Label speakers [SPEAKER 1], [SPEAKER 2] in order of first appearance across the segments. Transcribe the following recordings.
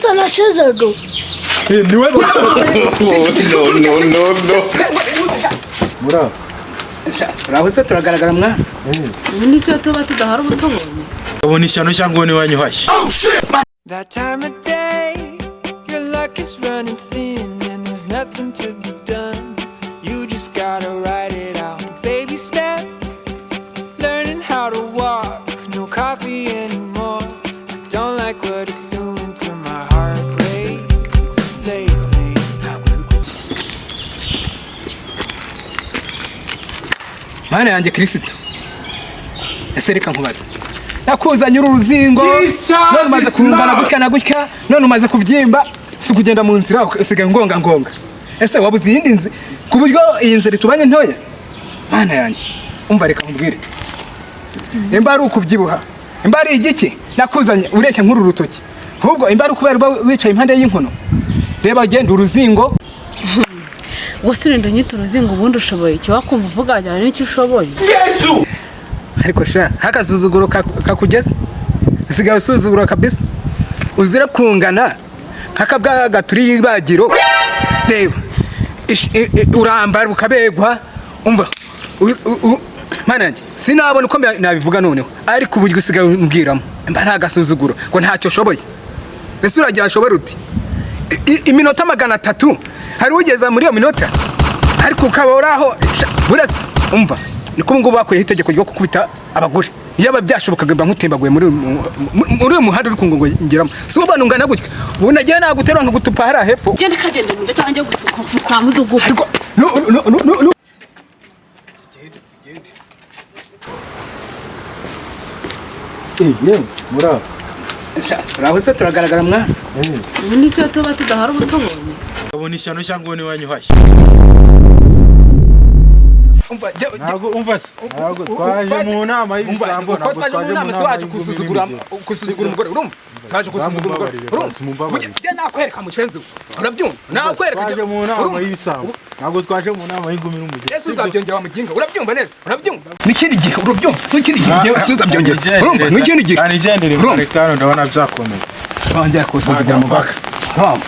[SPEAKER 1] Sasa nacheza ndo.
[SPEAKER 2] Ni wewe. No. Mura.
[SPEAKER 3] Rahuse turagaragara mwana.
[SPEAKER 4] Ubundi se tuba tudahara ubutobonye.
[SPEAKER 2] Ubona ishyano cyangwa ni wanyuhashye.
[SPEAKER 5] That time of day your luck is running thin and there's nothing to be done. You just gotta write it out. Baby steps, learning how to walk. No coffee anymore. I don't like what it's doing to my heart rate lately.
[SPEAKER 3] Mana yanjye Kristo. Ese reka nkubaza. Nakuzanye uruzingo. None umaze kungana gutya none umaze kubyimba si kugenda mu nzira usigaye ngonga. Ese wabuze yindi nzi ku buryo iyi nzira itubanye ntoya. Mana yanjye umva reka nkubwire. Imba ari ukubyibuha. Imba ari igiki nakuzanye ureshya nkuru rutoki. Ahubwo imba ari kubera wicaye impande y'inkono. Reba genda uruzingo.
[SPEAKER 4] Wose ndo nyita uruzingo ubundi ushoboye icyo wakumva uvuga ajyana n'icyo ushoboye.
[SPEAKER 3] Yesu! Ariko sha hakasuzuguro kakugeze. Usigaye usuzuguro kabisa. Uzira kungana kakabwa gaturi y'ibagiro. Reba. Urambara ukabegwa. Umva. Mana yanjye sinabona uko nabivuga noneho. Ariko uburyo usigaye umbwiramo. Mba nta gasuzuguro ngo ntacyo shoboye. Ese uragira ashobora uti? Iminota 300 hari ugeza muri iyo minota. Ariko ukaboraho burase. Umva. Niko ngo bakoye itegeko ryo kukubita abagore. Yaba byashobokaga mba nkutembaguye muri uyu muhanda uri kungo ngeramo. Si ubana ungana gutya. Unagiye naguterwa nkagutupa hari hepfo.
[SPEAKER 4] Gende kagende mu cyo cyanjye gusuka mu dugu.
[SPEAKER 3] Ariko no.
[SPEAKER 2] Yewe, mura.
[SPEAKER 3] Rahuse turagaragara mwana.
[SPEAKER 4] Ubundi se tuba tudahara ubutobonye.
[SPEAKER 2] Ubona ishyano cyangwa ni wanyuhashye. Ntabwo twaje mu nama y'ibisambo ntabwo twaje mu nama
[SPEAKER 3] kusuzugura umugore urumva saje kusuzugura umugore urumva nakwereka mucenzi urabyumva nakwereka
[SPEAKER 2] twaje mu nama y'ibisambo ntabwo twaje mu nama y'ingumi n'umugore
[SPEAKER 3] Yesu uzabyongera wa muginga urabyumva neza urabyumva nikindi gihe urabyumva nikindi gihe uzabyongera urumva nikindi gihe
[SPEAKER 2] kandi gendere muri kano ndabona byakomeye
[SPEAKER 3] songera kusuzugura umugore urumva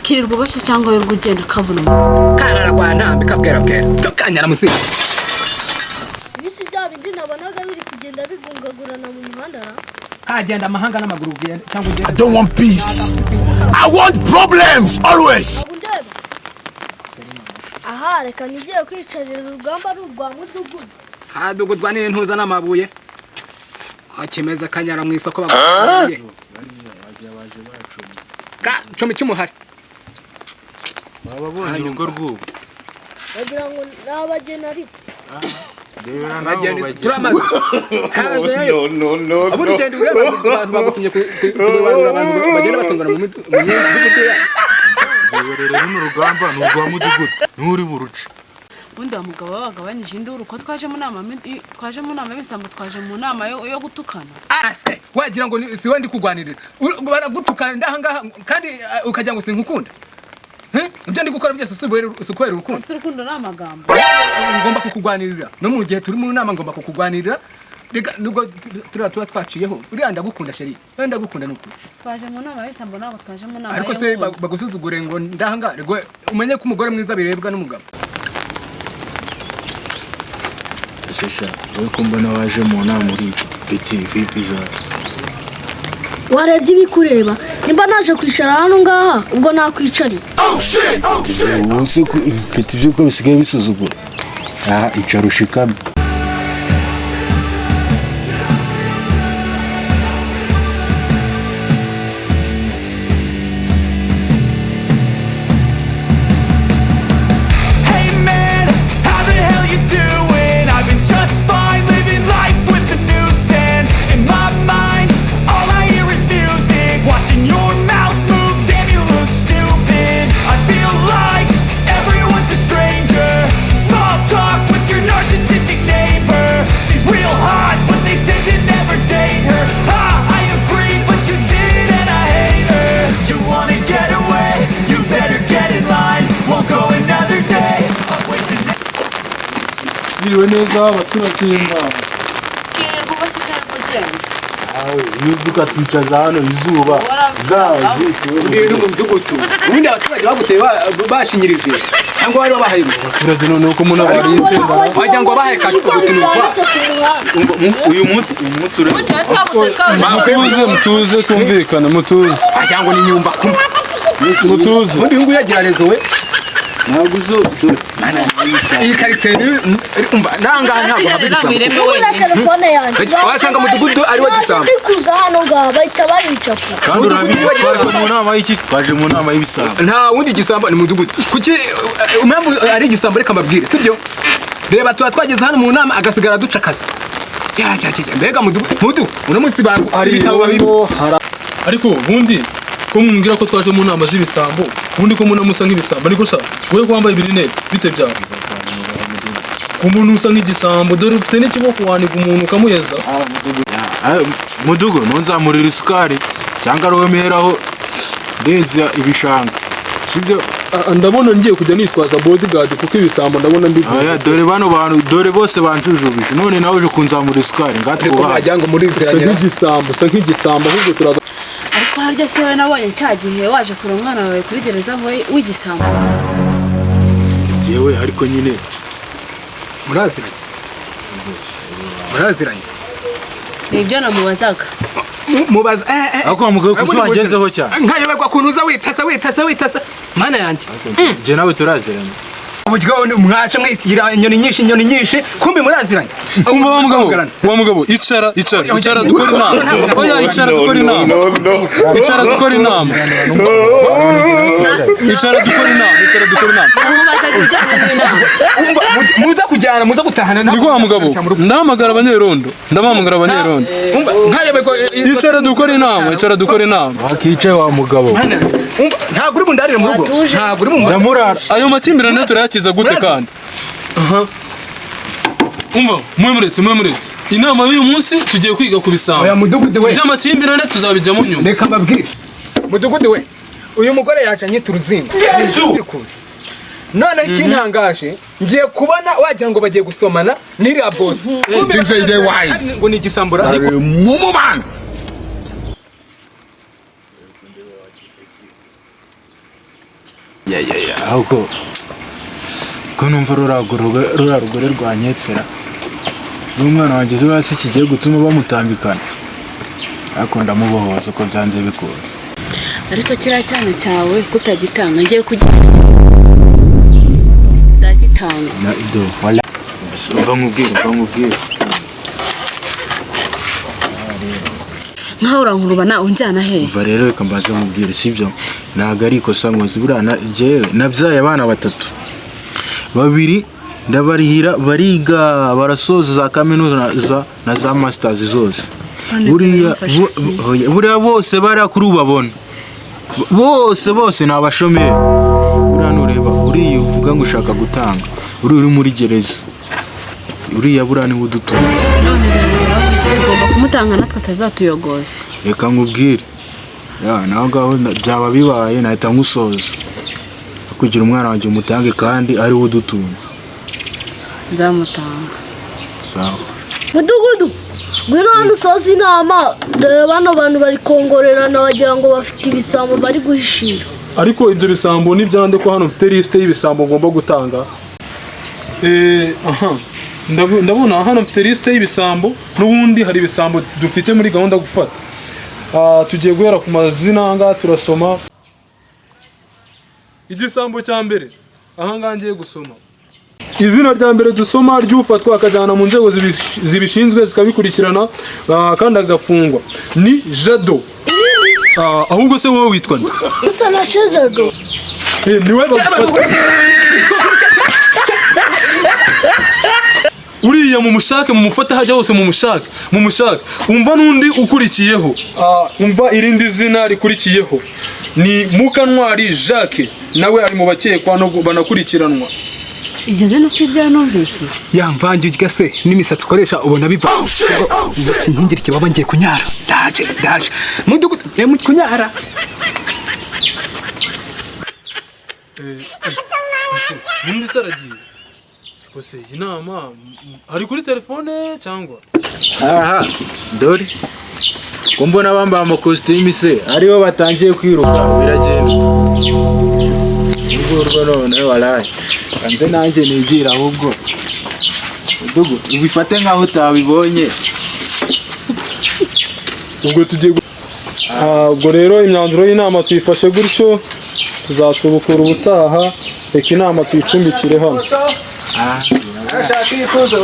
[SPEAKER 4] kirirwa bashya cyangwa yo gugenda kavuna
[SPEAKER 3] karara rwantambe kabwera tukanyara musiri
[SPEAKER 1] Bisi bya bindi nabonaga biri kugenda bigungagurana mu muhanda
[SPEAKER 3] kagenda amahanga n'amaguru cyangwa
[SPEAKER 6] I don't want peace. I want problems always.
[SPEAKER 1] Aha reka nigiye kwicarira urugamba rwa mudugudu
[SPEAKER 3] hadugudwa n'intuza n'amabuye akimeza kanyara mu isoko baguye cumi cyumuhari
[SPEAKER 2] babonye urugo rw'ubu
[SPEAKER 1] bagira ngo nabagena ariko
[SPEAKER 3] turamaze no abundi genda ureba abantu bagutumye kubarura abantu bagenda batongana mu midugudu
[SPEAKER 2] rero runo rugamba ni urwa mudugudu nturi buruce
[SPEAKER 4] ubundi wa mugabo wabagabanije induru ko twaje mu nama y'ibisambo twaje mu nama yo gutukana
[SPEAKER 3] aske wagira ngo si we ndi kugwanirira baragutukana ndahangaha kandi ukagira ngo sinkukunda ibyo ndi gukora byose sukwera urukundo
[SPEAKER 4] urukundo n'amagambo
[SPEAKER 3] ngomba kukugwanirira no mu gihe turi mu nama ngomba kukugwanirira rega nubwo tuba twaciyeho uriya ndagukunda sheri ndagukunda n'ukuri
[SPEAKER 4] twaje mu nama y'ibisambo nabo twaje mu nama
[SPEAKER 3] ariko se bagusuzugure ngo ndahanga rego umenye ko umugore mwiza birebwa n'umugabo
[SPEAKER 2] Sesha uko mbona waje mu nama muri TV pizza
[SPEAKER 1] warebye ibikureba nimba naje kwicara hano ngaha ubwo nakwicarira
[SPEAKER 2] ubuze ko ifite ibyo ko bisigaye bisuzugura icara ushikame Biriwe neza abaturage ngaho.
[SPEAKER 4] Kirirwa bashya
[SPEAKER 2] yuzuka twicaza hano izuba
[SPEAKER 3] Uri mu mudugudu ubundi abaturage baguteye bashinyirijwe cyangwa bari babahaye gusa
[SPEAKER 2] abaturage noneho ko umuntu abarinze
[SPEAKER 3] wagira ngo bahaye kagutunirwa
[SPEAKER 2] uyu munsi mutuze twumvikana mutuze
[SPEAKER 3] wagira ngo ni nyumba kumwe
[SPEAKER 2] mutuze
[SPEAKER 3] ubundi uyu nguyu yagira rezo we
[SPEAKER 2] ntabwo uzo
[SPEAKER 3] iyi karitsiye umva nangaha ntabwo habiriza
[SPEAKER 1] na telefone yanjye
[SPEAKER 3] wasanga mudugudu ari we gisambo
[SPEAKER 1] kuza hano ngaha bahita bayica
[SPEAKER 2] kandi urabizi twaje mu nama y'iki twaje mu nama y'ibisambo
[SPEAKER 3] nta wundi gisambo ni mudugudu kuki umwambu ari igisambo reka mbabwire sibyo reba tuba twageze hano mu nama agasigara ducakaza mbega mudu uno munsi hari ibitabo babiri
[SPEAKER 7] ariko ubundi ko mumbwira ko twaje mu nama z'ibisambo ubundi ko muna musa nk'ibisambo ariko sha wowe ko wambaye ibirinete bite byawe ko umuntu usa nk'igisambo dore ufite n'ikiboko wanika umuntu ukamuyeza
[SPEAKER 2] mudugo nonzamurira isukari cyangwa aromeraho ndenza ibishanga sibyo
[SPEAKER 7] ndabona ngiye kujya nitwaza bodyguard kuko ibisambo ndabona ndi
[SPEAKER 2] dore bano bantu dore bose banjujubije none nawe uje kunzamura isukari
[SPEAKER 3] ngatwubaha wagira ngo muriziranye
[SPEAKER 7] nk'igisambo ahubwo turaza
[SPEAKER 4] ariko harya se wowe nabonye cya gihe waje kure umwana wawe kuri gereza w'igisambo
[SPEAKER 2] yewe ariko nyine
[SPEAKER 3] muraziranye
[SPEAKER 4] nibyo namubazaga
[SPEAKER 3] mubaza
[SPEAKER 2] ako mugabo kuzagenzeho cyane
[SPEAKER 3] nkayoberwa kuntu uza witasa mana yanjye
[SPEAKER 2] je nawe turaziranye
[SPEAKER 3] uburyo mwaca mwigira inyoni nyinshi kumbi muraziranye
[SPEAKER 7] umva wa mugabo icara dukora inama oya icara dukora inama
[SPEAKER 3] muza kujyana muza gutahana
[SPEAKER 7] niko wa mugabo ndahamagara abanyerondo
[SPEAKER 3] nkayoberwa
[SPEAKER 7] icara dukora inama
[SPEAKER 2] akicaye wa mugabo
[SPEAKER 3] ntabwo uri bundarire mu rugo ntabwo uri
[SPEAKER 2] ndamurara
[SPEAKER 7] ayo makimbirane turayakiza gute kandi umva mwemuretse inama y'uyu munsi tugiye kwiga ku bisambo by'amakimbirane tuzabijyamo nyuma
[SPEAKER 3] reka mbabwire mudugudu we uyu mugore yaje anyita uruzingo none ikintangaje ngiye kubona wagira ngo bagiye gusomana n'iriya bosi ngo ni igisambura ariko
[SPEAKER 2] ahubwo ko numva ruriya rugore rwanyetsera n'umwana wanjye ejo hasi kigiye gutuma bamutambikana ariko ndamubohoza uko byanze bikunze
[SPEAKER 4] ariko kiriya cyana cyawe kutagitanga ngiye ndagitanga
[SPEAKER 2] na ibyo wala umva nkubwire
[SPEAKER 4] nkaho urankuruba nawe unjyana he
[SPEAKER 2] umva rero reka mbaze nkubwire sibyo ntabwo ari ikosa nkoze buriya jewe nabyaye abana 3 babiri ndabarihira bariga barasoza za kaminuza na za masters zose buriya bose bari kuri ubabona bose ni abashomeri buriya nureba uriya uvuga ngo ushaka gutanga uri muri gereza uriya buriya niwe udutunze
[SPEAKER 4] none tugomba kumutanga natwe atazatuyogoza
[SPEAKER 2] reka nkubwire naho ngaho byaba bibaye nahita nkusoza kugira umwana wanjye umutange kandi ari we udutunze
[SPEAKER 4] nzamutanga
[SPEAKER 2] sawa
[SPEAKER 1] mudugudu ngwino hano usoza inama reba bano bantu bari kongorerana wagira ngo bafite ibisambo bari guhishira
[SPEAKER 7] ariko ibyo bisambo n'ibyande ko hano mfite lisite y'ibisambo ngomba gutanga ndabona hano mfite lisite y'ibisambo n'ubundi hari ibisambo dufite muri gahunda gufata tugiye guhera ku mazina ahangaha turasoma igisambo cya mbere ahangaha ngiye gusoma izina rya mbere dusoma ry'ufatwa akajyana mu nzego zibishinzwe zikabikurikirana kandi agafungwa ni Jado ahubwo se wowe witwa nde
[SPEAKER 1] usa na Jado
[SPEAKER 7] niwe bagufata uriya mumushake mumufata hajya hose mumushake umva n'undi ukurikiyeho umva irindi zina rikurikiyeho ni Mukantwari Jacques nawe ari mu bakekwa no banakurikiranwa
[SPEAKER 4] iryo zina si ibyo numvise
[SPEAKER 3] yamvange urya se n'imisatsi ukoresha ubona biva nkingira ikibaba ngiye kunyara ndaje mudugudu kunyara
[SPEAKER 7] undi saragiye gusa iyi nama ari kuri telefone cyangwa
[SPEAKER 2] aha dore ko mbona bambaye amakositimu se aribo batangiye kwiruka biragenda ubwo none waraye kanze nanjye nigira ahubwo dugu ubifate nkaho utabibonye
[SPEAKER 7] ubwo tugiye ubwo rero imyanzuro y'inama tuyifashe gutyo tuzasubukura ubutaha reka inama tuyicumbikire hano
[SPEAKER 3] ashaka ikuzo